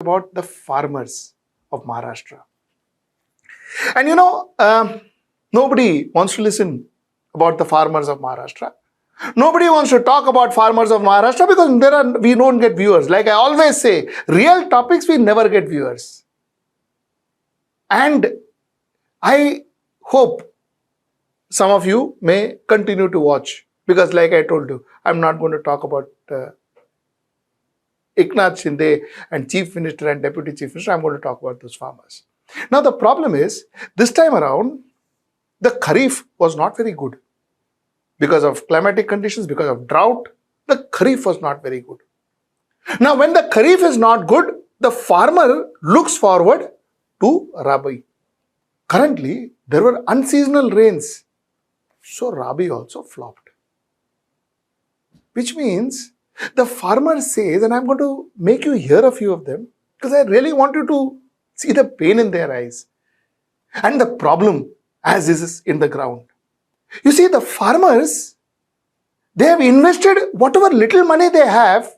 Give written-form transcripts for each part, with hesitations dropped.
about the farmers of Maharashtra. And nobody wants to listen about the farmers of Maharashtra. Nobody wants to talk about farmers of Maharashtra because we don't get viewers. Like I always say, real topics we never get viewers. And I hope some of you may continue to watch because like I told you, I'm not going to talk about Eknath Shinde and Chief Minister and Deputy Chief Minister. I'm going to talk about those farmers. Now the problem is, this time around, the Kharif was not very good. Because of climatic conditions, because of drought, the Kharif was not very good. Now when the Kharif is not good, the farmer looks forward to Rabi. Currently, there were unseasonal rains. So Rabi also flopped. Which means the farmer says, and I'm going to make you hear a few of them because I really want you to see the pain in their eyes and the problem as is in the ground. You see, the farmers, they have invested whatever little money they have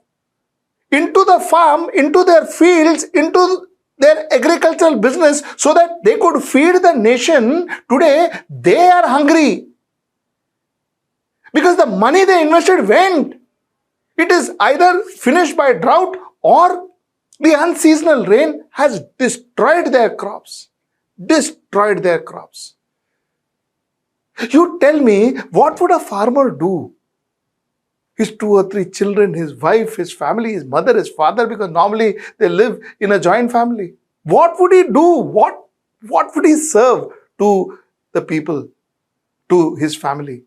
into the farm, into their fields, into their agricultural business so that they could feed the nation. Today, they are hungry. Because the money they invested went. It is either finished by drought or the unseasonal rain has destroyed their crops. Destroyed their crops. You tell me, what would a farmer do? His 2 or 3 children, his wife, his family, his mother, his father, because normally they live in a joint family. What would he do? What would he serve to the people, to his family?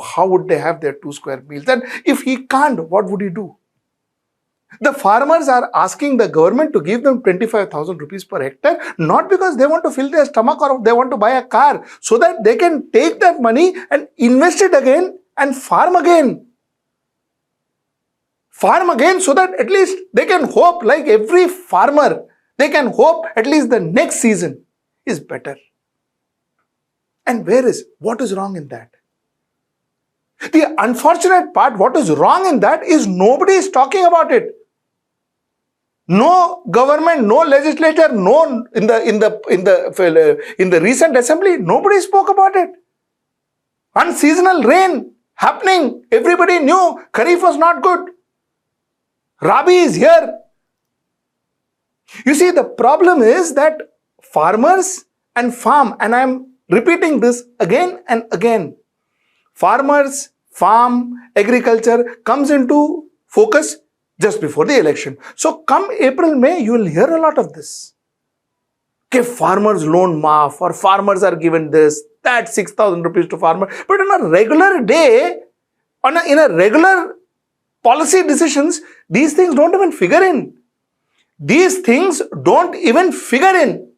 How would they have their 2 square meals? And if he can't, what would he do? The farmers are asking the government to give them 25,000 rupees per hectare, not because they want to fill their stomach or they want to buy a car, so that they can take that money and invest it again and farm again. Farm again so that at least they can hope, like every farmer, they can hope at least the next season is better. And what is wrong in that? The unfortunate part, what is wrong in that is nobody is talking about it. No government, no legislature, no in the recent assembly, nobody spoke about it. Unseasonal rain happening. Everybody knew Kharif was not good. Rabi is here. You see, the problem is that farmers and farm, and I'm repeating this again and again, farmers, farm, agriculture comes into focus just before the election. So come April, May, you will hear a lot of this. Okay, farmers loan maaf or farmers are given this, that 6,000 rupees to farmer. But on a regular day, in a regular policy decisions, these things don't even figure in. These things don't even figure in.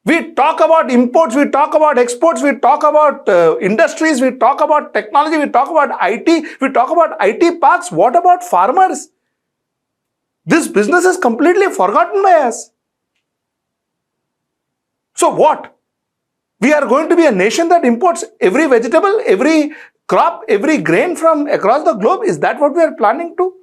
We talk about imports, we talk about exports, we talk about industries, we talk about technology, we talk about IT, we talk about IT parks. What about farmers? This business is completely forgotten by us. So what? We are going to be a nation that imports every vegetable, every crop, every grain from across the globe? Is that what we are planning to?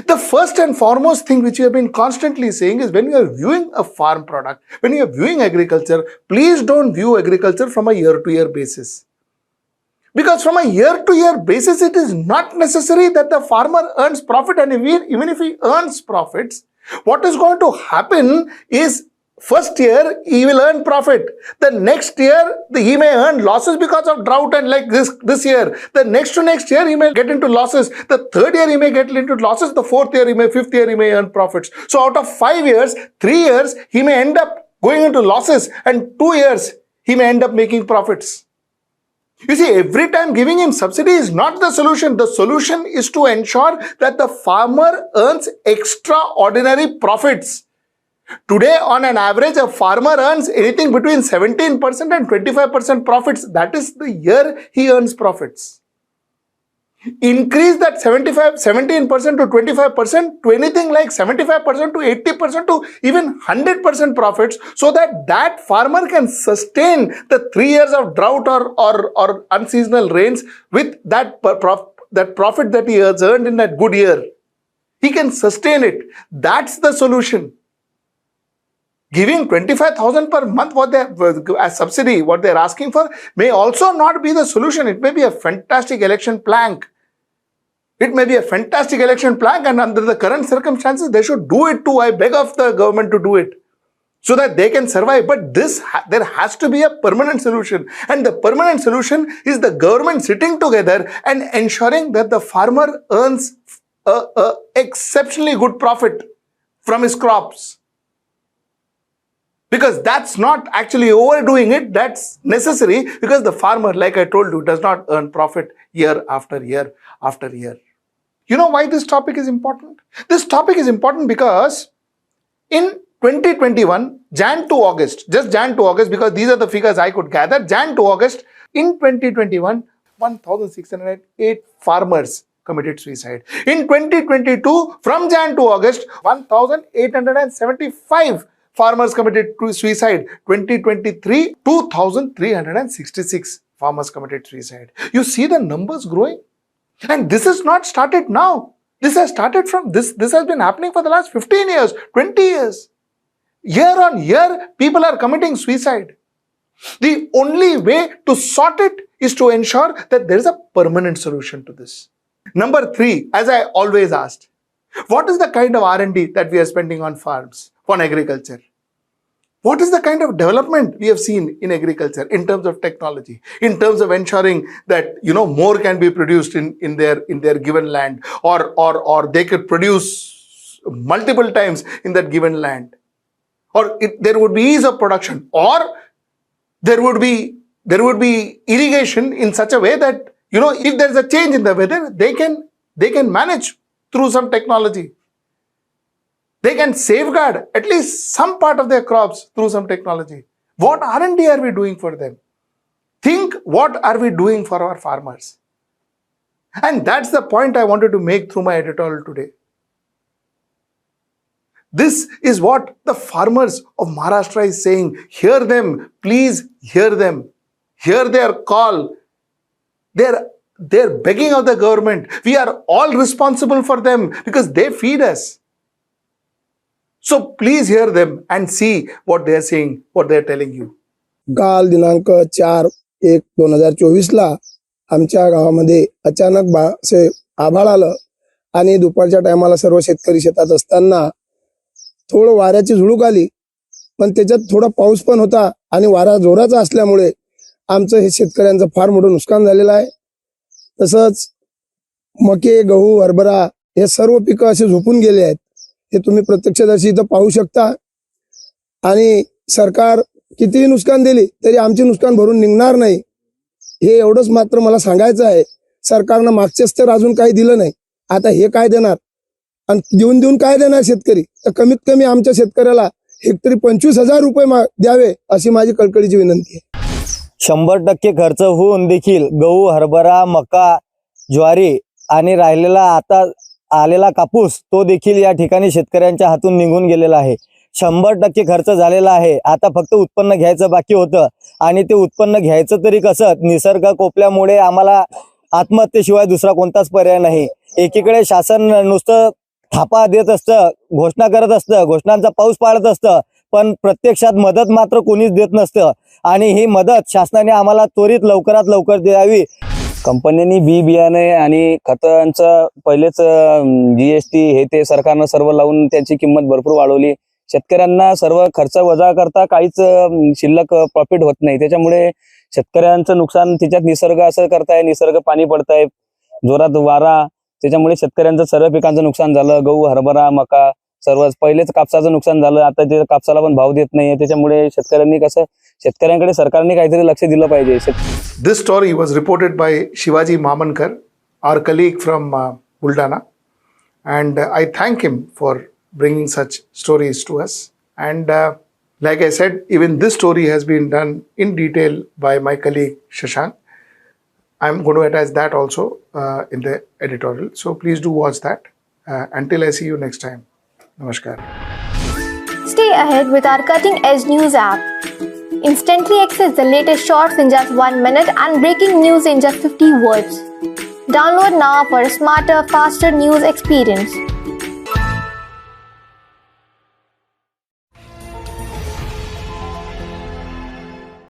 The first and foremost thing which you have been constantly saying is, when you are viewing a farm product, when you are viewing agriculture, please don't view agriculture from a year-to-year basis. Because from a year-to-year basis, it is not necessary that the farmer earns profit, and even if he earns profits, what is going to happen is, first year he will earn profit. The next year he may earn losses because of drought, and like this year. The next to next year he may get into losses. The third year he may get into losses. The fifth year he may earn profits. So out of 5 years, 3 years he may end up going into losses, and 2 years he may end up making profits. You see, every time giving him subsidy is not the solution. The solution is to ensure that the farmer earns extraordinary profits. Today, on an average, a farmer earns anything between 17% and 25% profits. That is the year he earns profits. Increase that 17% to 25% to anything like 75% to 80% to even 100% profits, so that that farmer can sustain the 3 years of drought or unseasonal rains with that profit that he has earned in that good year. He can sustain it. That's the solution. Giving 25,000 per month as subsidy, what they're asking for, may also not be the solution. It may be a fantastic election plank. It may be a fantastic election plank, and under the current circumstances, they should do it too. I beg of the government to do it so that they can survive. But there has to be a permanent solution. And the permanent solution is the government sitting together and ensuring that the farmer earns a exceptionally good profit from his crops. Because that's not actually overdoing it, that's necessary, because the farmer, like I told you, does not earn profit year after year after year. You know why this topic is important? This topic is important because in 2021, Jan to August, just Jan to August, because these are the figures I could gather, Jan to August, in 2021, 1,608 farmers committed suicide. In 2022, from Jan to August, 1,875 farmers committed suicide. 2023, 2,366 farmers committed suicide. You see the numbers growing? And this is not started now. This has started from this has been happening for the last 15 years, 20 years. Year on year, people are committing suicide. The only way to sort it is to ensure that there is a permanent solution to this. Number 3, as I always asked, what is the kind of R&D that we are spending on farms, on agriculture? What is the kind of development we have seen in agriculture in terms of technology, in terms of ensuring that more can be produced in their given land, or they could produce multiple times in that given land, or there would be ease of production, or there would be irrigation in such a way that if there is a change in the weather, they can manage through some technology. They can safeguard at least some part of their crops through some technology. What R&D are we doing for them? Think, what are we doing for our farmers? And that's the point I wanted to make through my editorial today. This is what the farmers of Maharashtra is saying. Hear them, please hear them. Hear their call. They're begging of the government. We are all responsible for them because they feed us. So please hear them and see what they are saying, what they are telling you. काल दिनांक 4/1/2024 ला आमच्या गावामध्ये अचानक असे आभाळ आलं आणि दुपारच्या टायमाला सर्व शेतकरी शेतात असताना थोडं वाऱ्याची झुळूक आली, पण त्याच्यात थोडा पाऊस पण होता आणि वारा जोराचा असल्यामुळे आमचं हे शेतकऱ्यांचं फार मोठं नुकसान झालेलं आहे. तसंच मके, गहू, हरभरा हे सर्व पिकं असे झोपून गेले आहेत. हे तुम्ही प्रत्यक्षदर्शी इथं पाहू शकता. आणि सरकार कितीही नुकसान दिली तरी आमचे नुकसान भरून निघणार नाही, हे एवढंच मात्र मला सांगायचं आहे. सरकारनं मागचेच तर अजून काही दिलं नाही, आता हे काय देणार? आणि देऊन काय देणार शेतकरी? तर कमीत कमी आमच्या शेतकऱ्याला हेक्टरी 25,000 रुपये द्यावे अशी माझी कळकळीची विनंती आहे. 100% खर्च होऊन देखील गहू, हरभरा, मका, ज्वारी आणि राहिलेला आता आलेला कापूस तो देखील या ठिकाणी शेतकऱ्यांच्या हातून निघून गेलेला आहे. 100% खर्च झालेला आहे. आता फक्त उत्पन्न घ्यायचं बाकी होतं आणि ते उत्पन्न घ्यायचं तरी कसं? निसर्ग कोपल्यामुळे आम्हाला आत्महत्येशिवाय दुसरा कोणताच पर्याय नाही. एकीकडे शासन नुसतं थापा देत असतं, घोषणा करत असतं, घोषणांचा पाऊस पाडत असतं, पण प्रत्यक्षात मदत मात्र कोणीच देत नसतं. आणि ही मदत शासनाने आम्हाला त्वरित लवकरात लवकर द्यावी. कंपन्यांनी बियाणे आणि खतांचं पहिलेच GST हे ते सरकारनं सर्व लावून त्यांची किंमत भरपूर वाढवली. शेतकऱ्यांना सर्व खर्च वजा करता काहीच शिल्लक प्रॉफिट होत नाही. त्याच्यामुळे शेतकऱ्यांचं नुकसान त्याच्यात निसर्ग असं करताय, निसर्ग पाणी पडताय, जोरात वारा, त्याच्यामुळे शेतकऱ्यांचं सर्व पिकांचं नुकसान झालं. गहू, हरभरा, मका सर्वच. पहिलेच कापसाचं नुकसान झालं, आता ते कापसाला पण भाव देत नाहीये. त्याच्यामुळे शेतकऱ्यांकडे सरकारने काहीतरी लक्ष दिलं पाहिजे. This story was reported by Shivaji Mamankar, our colleague from Buldana, and I thank him for bringing such stories to us. And like I said, even this story has been done in detail by my colleague Shashank. I'm going to attach that also in the editorial. So please do watch that. Until I see you next time. Namaskar. Stay ahead with our cutting edge news app. Instantly access the latest shorts in just 1 minute and breaking news in just 50 words. Download now for a smarter, faster news experience.